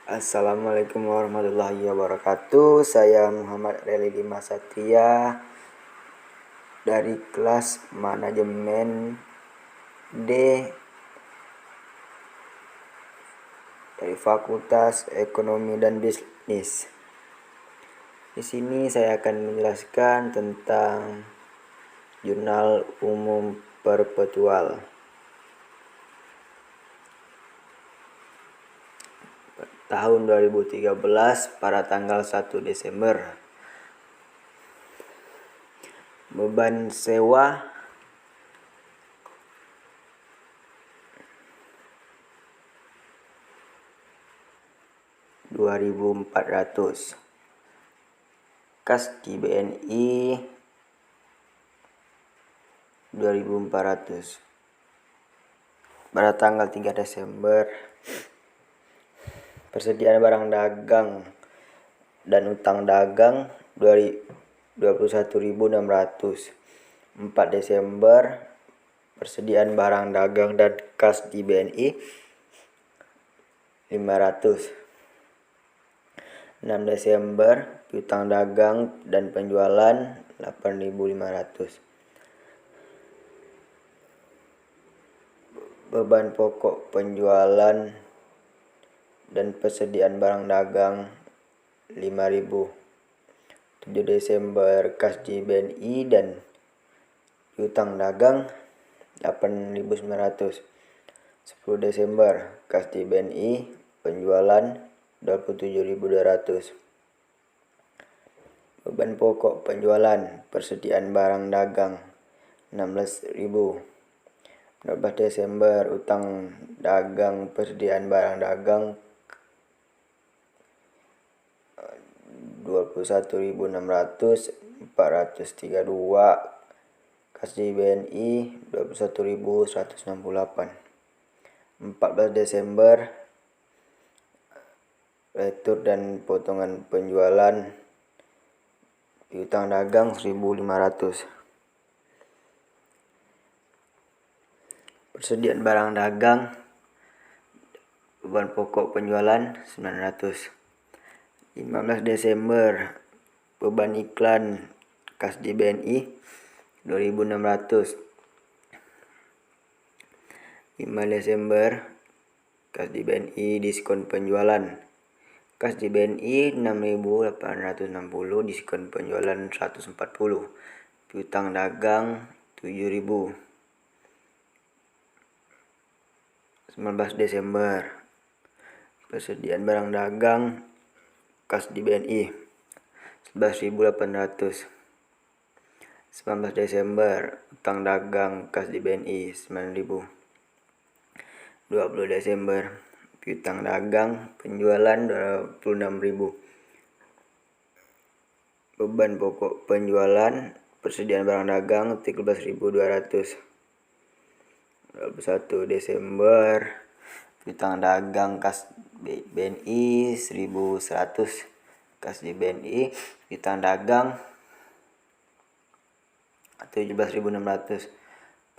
Assalamualaikum warahmatullahi wabarakatuh. Saya Muhammad Reli Dimas Satria dari kelas Manajemen D dari Fakultas Ekonomi dan Bisnis. Di sini saya akan menjelaskan tentang Jurnal Umum Perpetual. Tahun 2013 pada tanggal 1 Desember. Beban sewa Rp2.400. Kas di BNI Rp2.400. Pada tanggal 3 Desember. Persediaan barang dagang dan utang dagang 21.600. 4 Desember persediaan barang dagang dan kas di BNI 500. 6 Desember utang dagang dan penjualan 8.500. Beban pokok penjualan dan persediaan barang dagang 5.000. 7 Desember kas di BNI dan utang dagang 8.900. 10 Desember kas di BNI penjualan 27.200. Beban pokok penjualan persediaan barang dagang 16.000. 14 Desember utang dagang persediaan barang dagang 21.600. 432 kas di BNI 21.168. 14 Desember retur dan potongan penjualan utang dagang 1.500. Persediaan barang dagang beban pokok penjualan 900. 15 Desember beban iklan kas di BNI 2.600. 5 Desember kas di BNI diskon penjualan. Kas di BNI 6.860, diskon penjualan 140. Piutang dagang 7.000. 19 Desember persediaan barang dagang kas di BNI 11.800. 19 Desember utang dagang kas di BNI 9.000. 20 Desember piutang dagang penjualan 26.000. Beban pokok penjualan persediaan barang dagang 13.200. 21 Desember piutang dagang kas BNI 1.100. Kas di BNI piutang dagang 17.600.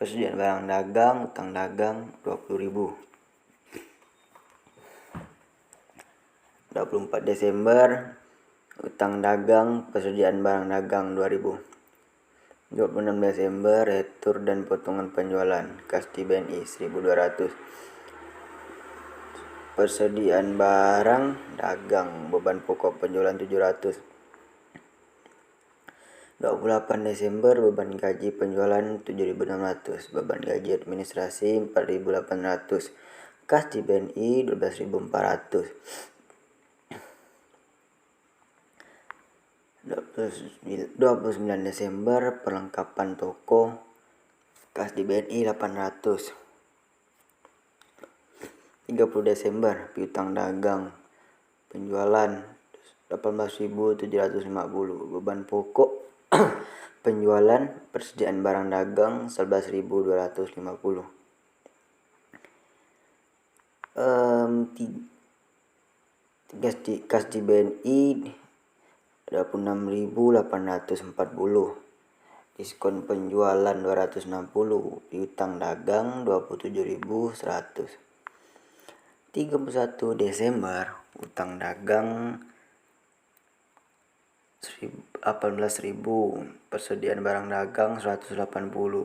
Persediaan barang dagang utang dagang 20.000. 24 Desember utang dagang persediaan barang dagang 2.000. 26 Desember retur dan potongan penjualan kas di BNI 1.200. Persediaan barang dagang beban pokok penjualan 700. 28 Desember beban gaji penjualan 7.600. Beban gaji administrasi 4.800. Kas di BNI 12.400. 29 Desember perlengkapan toko kas di BNI 800. 30 Desember piutang dagang penjualan 18.750. Beban pokok penjualan persediaan barang dagang 11.250. Kas di BNI 26.840. Diskon penjualan 260. Piutang dagang 27.100. 31 Desember utang dagang 18.000, persediaan barang dagang 180,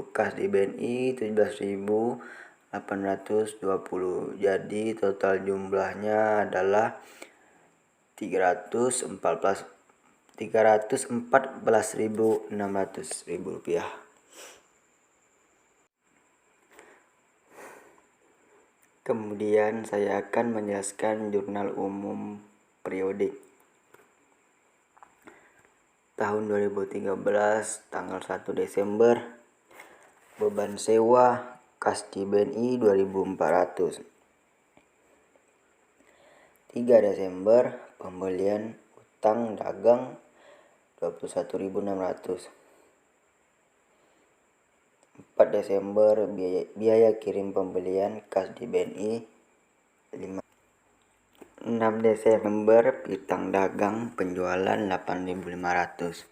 kas di BNI 17.820. Jadi total jumlahnya adalah 314.600 rupiah. Kemudian saya akan menjelaskan jurnal umum periodik tahun 2013 tanggal 1 Desember. Beban sewa kas di BNI 2.400. 3 Desember pembelian utang dagang 21.600. 4 Desember biaya kirim pembelian kas di BNI 5. 6 Desember piutang dagang penjualan 8.500.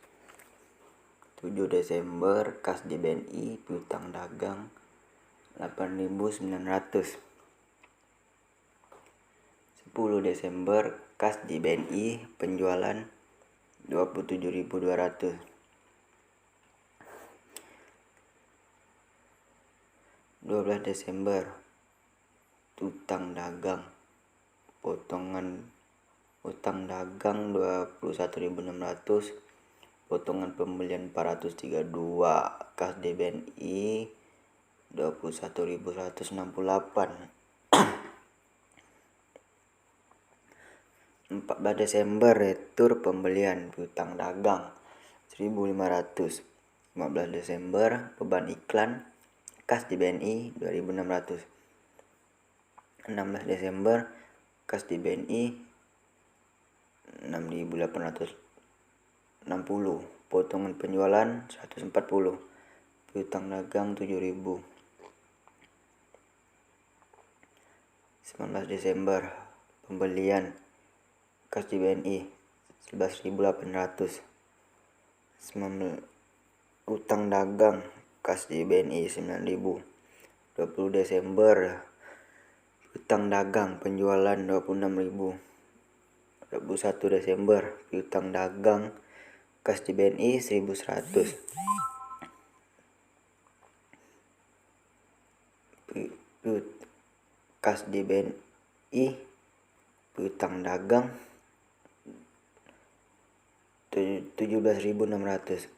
7 Desember kas di BNI piutang dagang 8.900. 10 Desember kas di BNI penjualan 27.200. 12 Desember utang dagang potongan utang dagang 21.600, potongan pembelian 432, kas di BNI 21.168. 14 Desember retur pembelian piutang dagang 1.500. 15 Desember beban iklan kas di BNI 2.600. 16 Desember kas di BNI 6.860, potongan penjualan 140, piutang dagang 7.000. 19 Desember pembelian kas di BNI 11.800. 19 utang dagang kas di BNI 9.000. 20 Desember utang dagang penjualan 26.000. 21 Desember piutang dagang kas di BNI 1.100. Kas di BNI piutang dagang 17.600.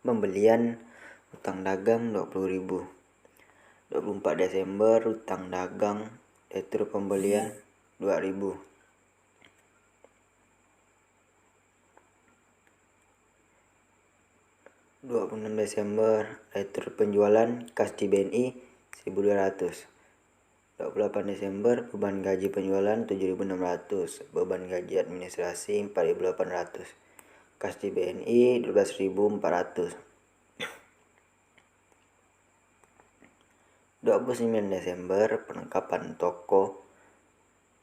Pembelian utang dagang 20.000. 24 Desember utang dagang retur pembelian 2.000. 26 Desember retur penjualan kas di BNI 1.200. 28 Desember beban gaji penjualan 7.600, beban gaji administrasi 4.800, kas di BNI 12.400. 29 Desember penangkapan toko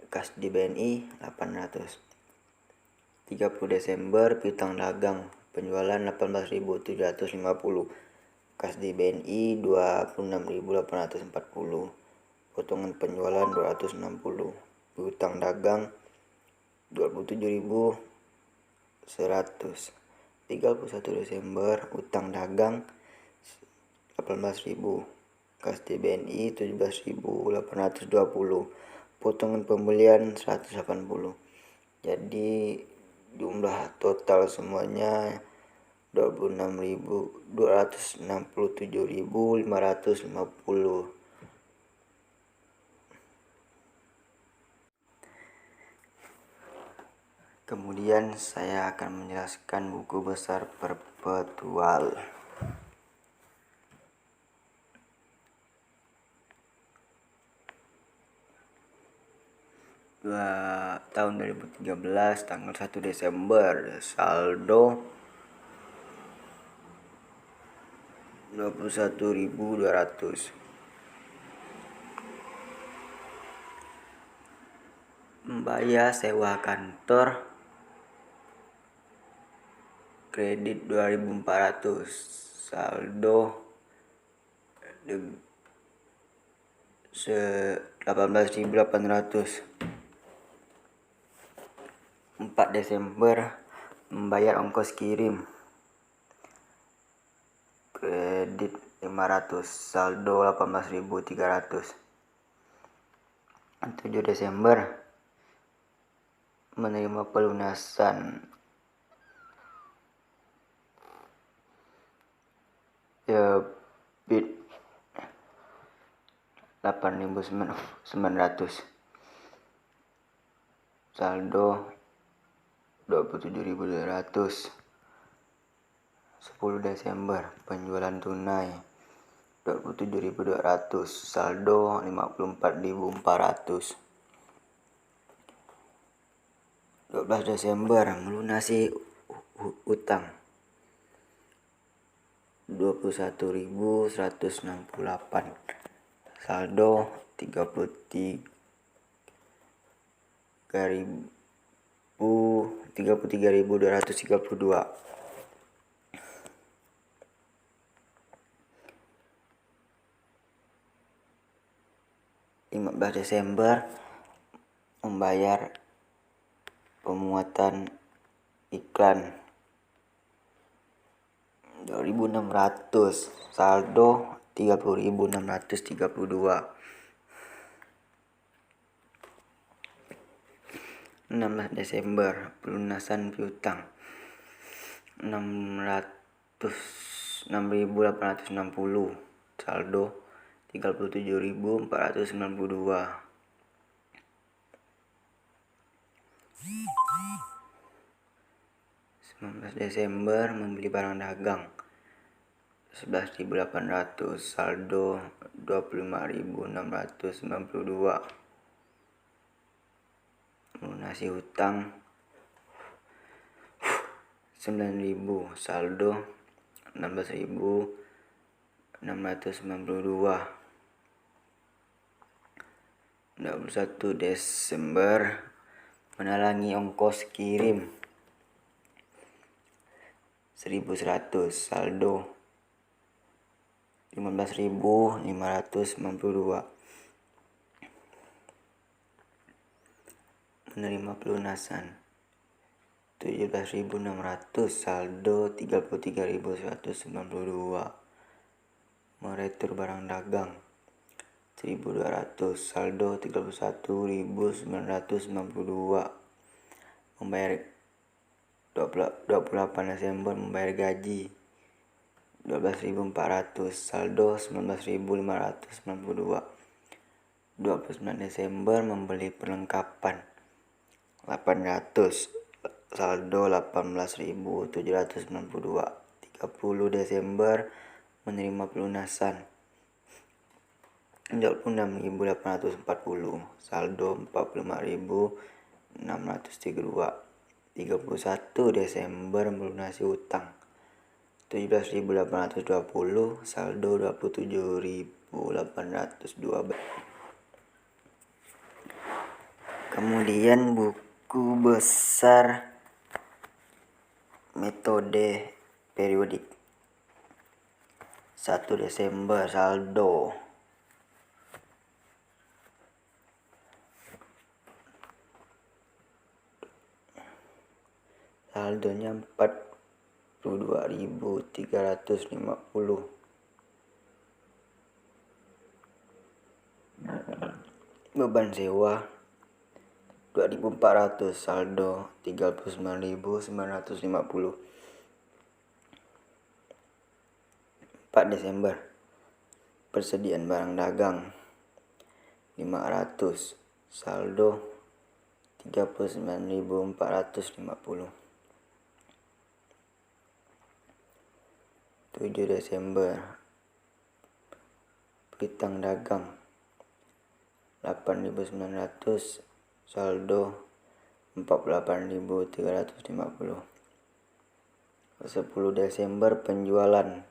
kas di BNI 800. 30 Desember piutang dagang penjualan 18.750, kas di BNI 26.840, potongan penjualan 260, piutang dagang 27.100. 31 Desember utang dagang 18.000, kas di BNI 17.820, potongan pembelian 180. Jadi jumlah total semuanya 26.267.550. Kemudian saya akan menjelaskan buku besar perpetual. Tahun 2013 tanggal 1 Desember saldo 21.200. Membayar sewa kantor kredit 2.400, saldo 18.800. 4 Desember membayar ongkos kirim kredit 500, saldo 18.300. 7 Desember menerima pelunasan bid 8.900, saldo 27.200. 10 Desember penjualan tunai 27.200, saldo 54.400. 12 Desember melunasi utang 21.168, saldo 33.232. 15 Desember membayar pemuatan iklan 2.600, saldo 30.632. 16 Desember pelunasan piutang 6.860, saldo 37.492. 19 Desember membeli barang dagang 11.800, saldo 25.692. Melunasi hutang 9.000, saldo 16.692. 21 Desember menalangi ongkos kirim 1.100, saldo 15.592. Menerima pelunasan 17.600, saldo 33.192. Meretur barang dagang 1.200, saldo 31.992. Membayar 28 Desember membayar gaji 12.400, saldo 19.592. 29 Desember membeli perlengkapan 800, saldo 18.792. 30 Desember menerima pelunasan 26.840, saldo 45.632. 31 Desember melunasi utang 17.820, saldo 27.812. Kemudian buku besar metode periodik 1 Desember saldo saldonya 42.350. Beban sewa 2.400, saldo 39.950. 4 Desember persediaan barang dagang 500, saldo 39.450. 7 Desember piutang dagang 8.900, saldo 48.350. 10 Desember penjualan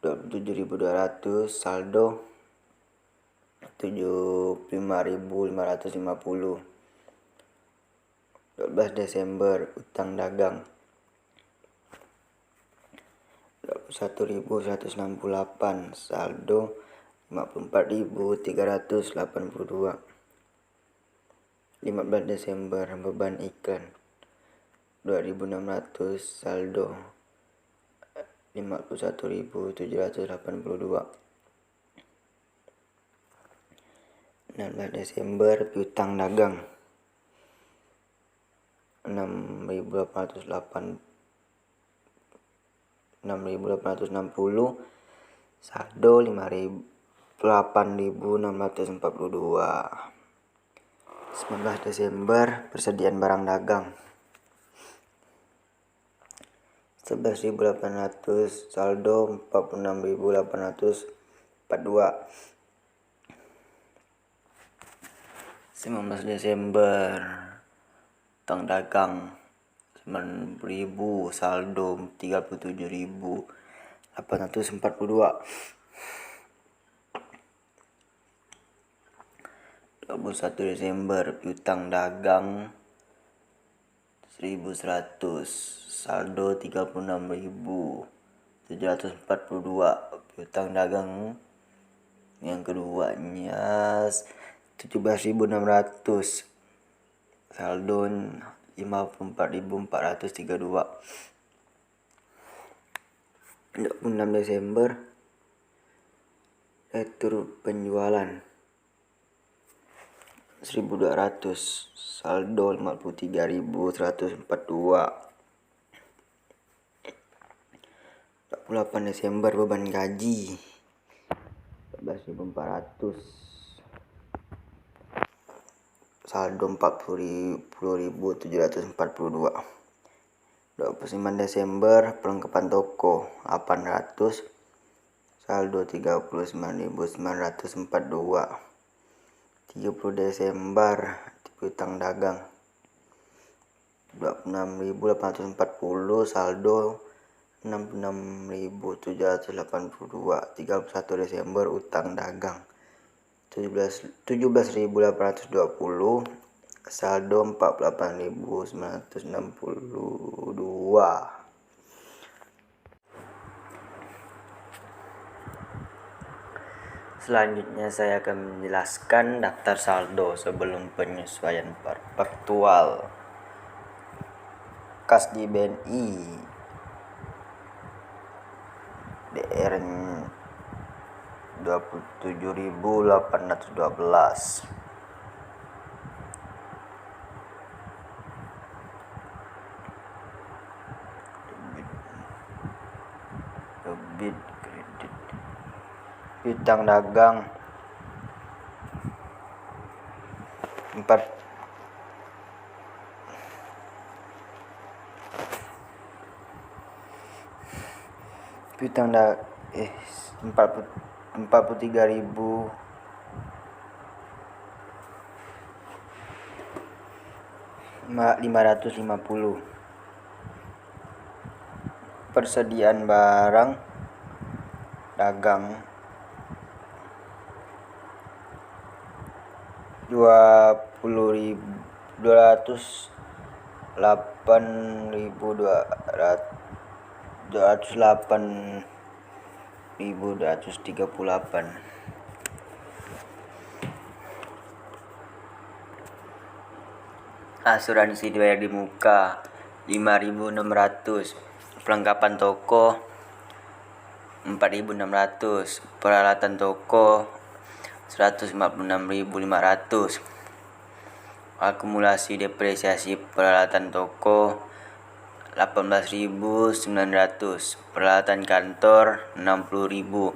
27.200, saldo 75.550. 12 Desember utang dagang 21.168, saldo 54.382. 15 Desember beban iklan 2.600, saldo 51.782. 16 Desember piutang dagang 6.860, saldo 8.642. 19 Desember persediaan barang dagang 11.800, saldo 46.842. 19 Desember utang dagang 9.000, saldo 37.842. 21 Desember piutang dagang 1.100, saldo 36.742. Piutang dagang yang keduanya 17.600, saldo 54.432. 26 Desember retur penjualan 1.200, saldo 53.142. 28 Desember beban gaji 14.400, saldo 40.742. 29 Desember perlengkapan toko 800, saldo 39.942. 30 Desember piutang dagang 26.840, saldo 66.782. 31 Desember utang dagang 17.820, saldo 48.962. Selanjutnya saya akan menjelaskan daftar saldo sebelum penyesuaian faktual. Kas di BNI DR 27.812. Debit kredit. Piutang dagang 4 piutang dagang 43.550. Persediaan barang dagang 208.238. Asuransi dibayar di muka 5.600. Perlengkapan toko 4.600. Peralatan toko 156.500. Akumulasi depresiasi peralatan toko 18.900. Peralatan kantor 60.000.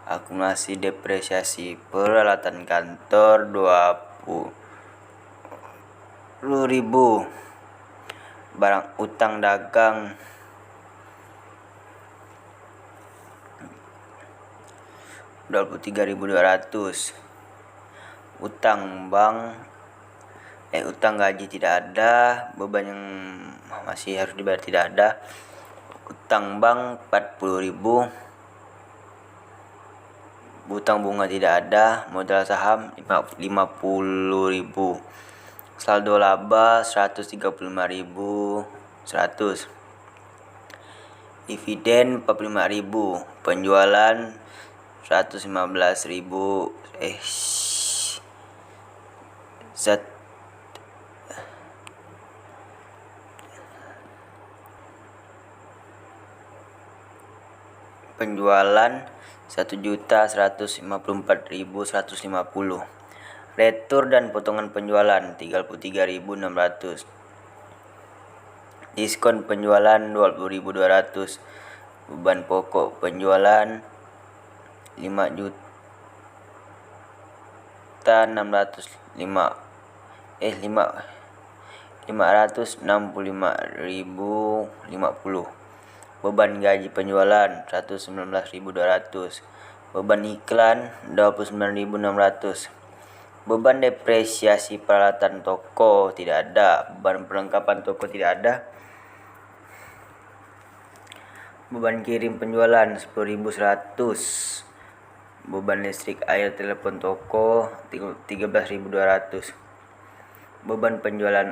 Akumulasi depresiasi peralatan kantor 20.000. Barang utang dagang 23.200. Utang gaji tidak ada, beban yang masih harus dibayar tidak ada. Utang bank 40.000. Utang bunga tidak ada, modal saham 50.000. Saldo laba 135.100. Dividen 45.000. Penjualan 115.000 penjualan 1.154.150. Retur dan potongan penjualan 33.600. Diskon penjualan 20.200. Beban pokok penjualan 565.050. Beban gaji penjualan 119.200. Beban iklan 29.600. Beban depresiasi peralatan toko tidak ada. Beban perlengkapan toko tidak ada. Beban kirim penjualan 10.100. Beban listrik, air, telepon toko 13.200. Beban penjualan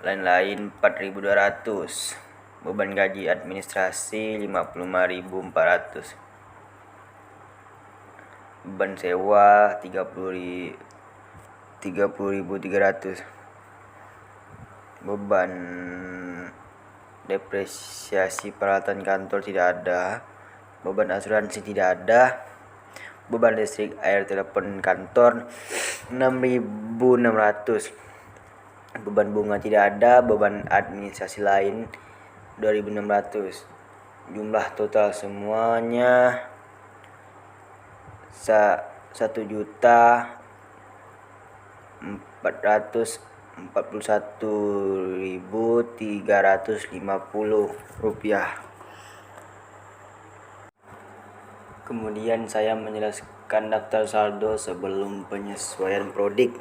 lain-lain 4.200. Beban gaji administrasi 55.400. Beban sewa 30.300. Beban depresiasi peralatan kantor tidak ada. Beban asuransi tidak ada. Beban listrik, air, telepon kantor 6.600. Beban bunga tidak ada. Beban administrasi lain 2.600. Jumlah total semuanya 1.441.350 rupiah. Kemudian saya menjelaskan daftar saldo sebelum penyesuaian periodik.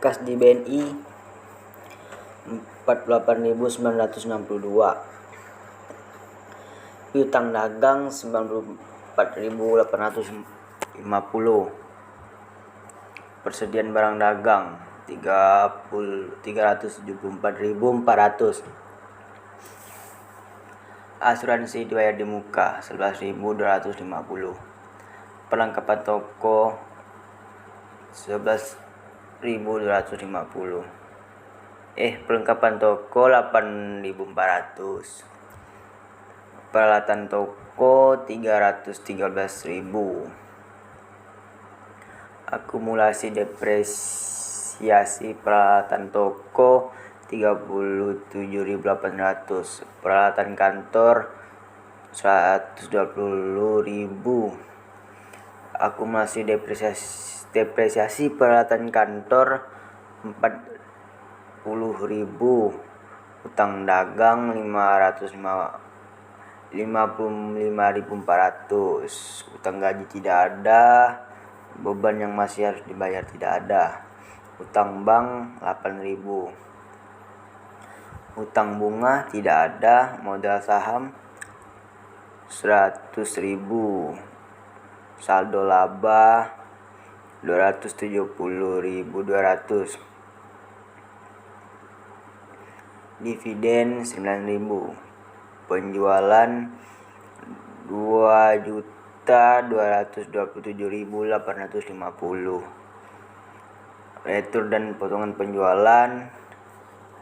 Kas di BNI 48.962. Piutang dagang 94.850. Persediaan barang dagang 374.400. Asuransi dibayar di muka 11.250. Perlengkapan toko 11.250. Perlengkapan toko 8.400. Peralatan toko 313.000. Akumulasi depresiasi peralatan toko 37.800. Peralatan kantor 120.000. Akumulasi depresiasi peralatan kantor 40.000. Utang dagang 55.400. Utang gaji tidak ada. Beban yang masih harus dibayar tidak ada. Utang bank 8.000. Utang bunga tidak ada. Modal saham 100.000. Saldo laba 270.200. Dividen 9.000. Penjualan 2.227.850. Retur dan potongan penjualan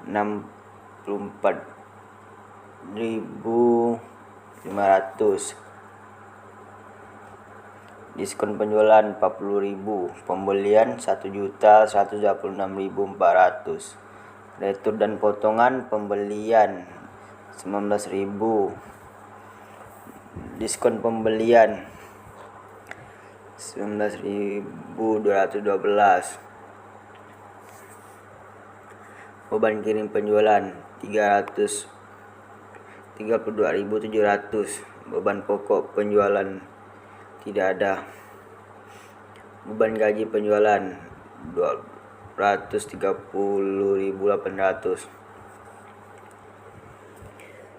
64.500. Diskon penjualan 40.000. Pembelian 1.126.400. Retur dan potongan pembelian 19.000. Diskon pembelian 19.212. Beban kirim penjualan 332.700. Beban pokok penjualan tidak ada. Beban gaji penjualan 230.800.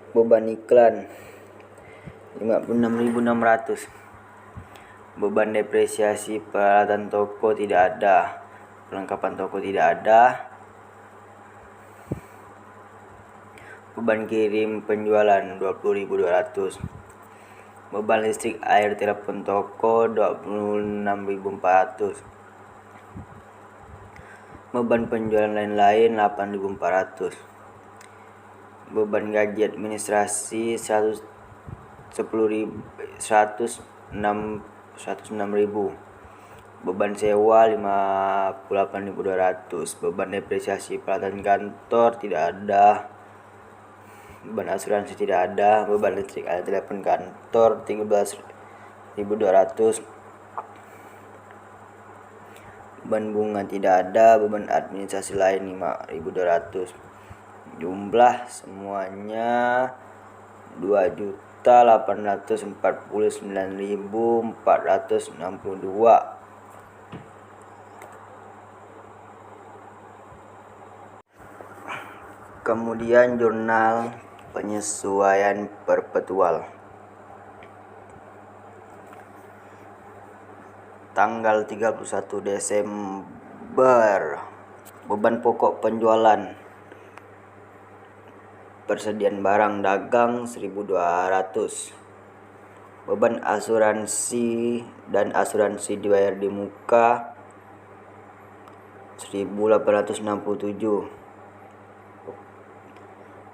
Beban iklan 56.600. Beban depresiasi peralatan toko tidak ada. Perlengkapan toko tidak ada. Beban kirim penjualan 20.200. Beban listrik air telepon toko 26.400. Beban penjualan lain-lain 8.400. Beban gaji administrasi 106.000. Beban sewa 58.200. Beban depresiasi peralatan kantor tidak ada. Beban asuransi tidak ada. Beban listrik air telepon kantor 13.200. Beban bunga tidak ada. Beban administrasi lain 5.200. Jumlah semuanya 2.849.462. Kemudian jurnal penyesuaian perpetual. Tanggal 31 Desember. Beban pokok penjualan persediaan barang dagang 1.200. Beban asuransi dan asuransi dibayar di muka 1.867.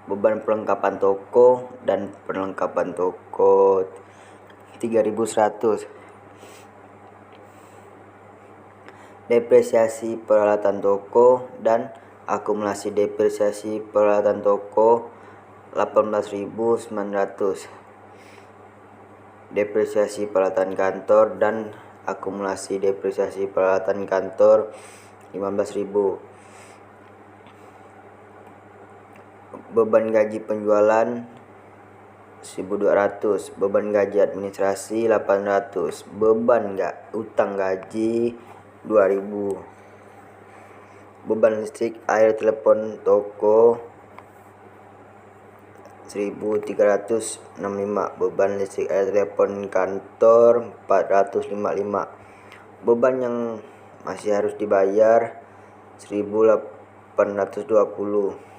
Beban perlengkapan toko dan perlengkapan toko 3.100. Depresiasi peralatan toko dan akumulasi depresiasi peralatan toko 18.900. Depresiasi peralatan kantor dan akumulasi depresiasi peralatan kantor 15.000. Beban gaji penjualan 1.200. Beban gaji administrasi 800. Beban utang gaji 2.000. Beban listrik air telepon toko 1.365. Beban listrik air telepon kantor 455. Beban yang masih harus dibayar 1.820.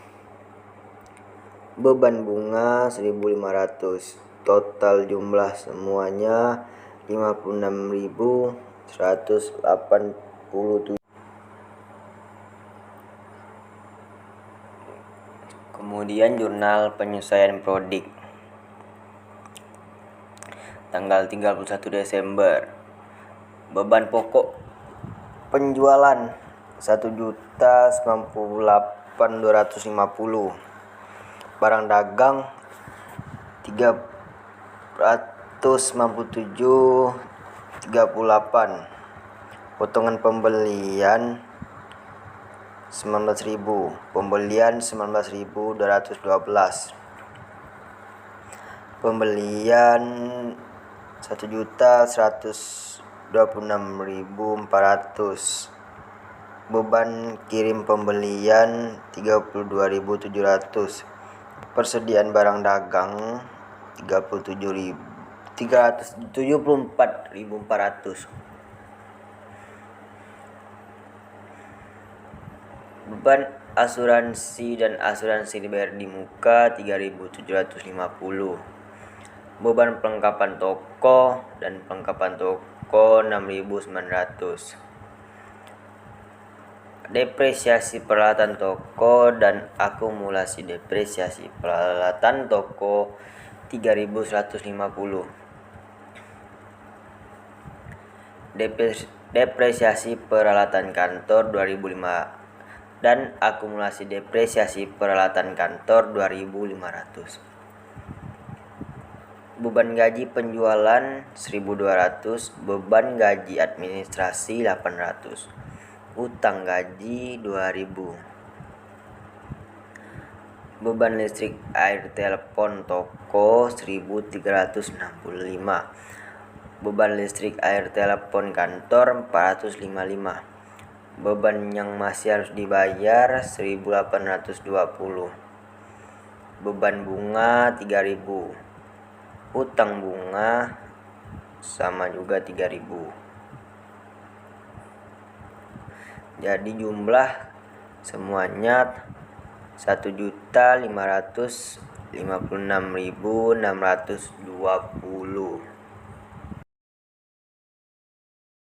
Beban bunga 1.500. Total jumlah semuanya 56.187. Kemudian jurnal penyesuaian prodik. Tanggal 31 Desember. Beban pokok penjualan 1.098.250. Barang dagang 397.38. Potongan pembelian 19.000. Pembelian 19.212. Pembelian 1.126.400. Beban kirim pembelian 32.700. Persediaan barang dagang 374.400. Beban asuransi dan asuransi dibayar di muka 3.750. Beban perlengkapan toko dan perlengkapan toko 6.900. Depresiasi peralatan toko dan akumulasi depresiasi peralatan toko 3.150. Depresiasi peralatan kantor 2.500 dan akumulasi depresiasi peralatan kantor 2.500. Beban gaji penjualan 1.200. Beban gaji administrasi 800. Utang gaji 2.000. Beban listrik air telepon toko 1.365. Beban listrik air telepon kantor 455. Beban yang masih harus dibayar 1.820. Beban bunga 3.000. Utang bunga sama juga 3.000. Jadi jumlah semuanya 1.556.620.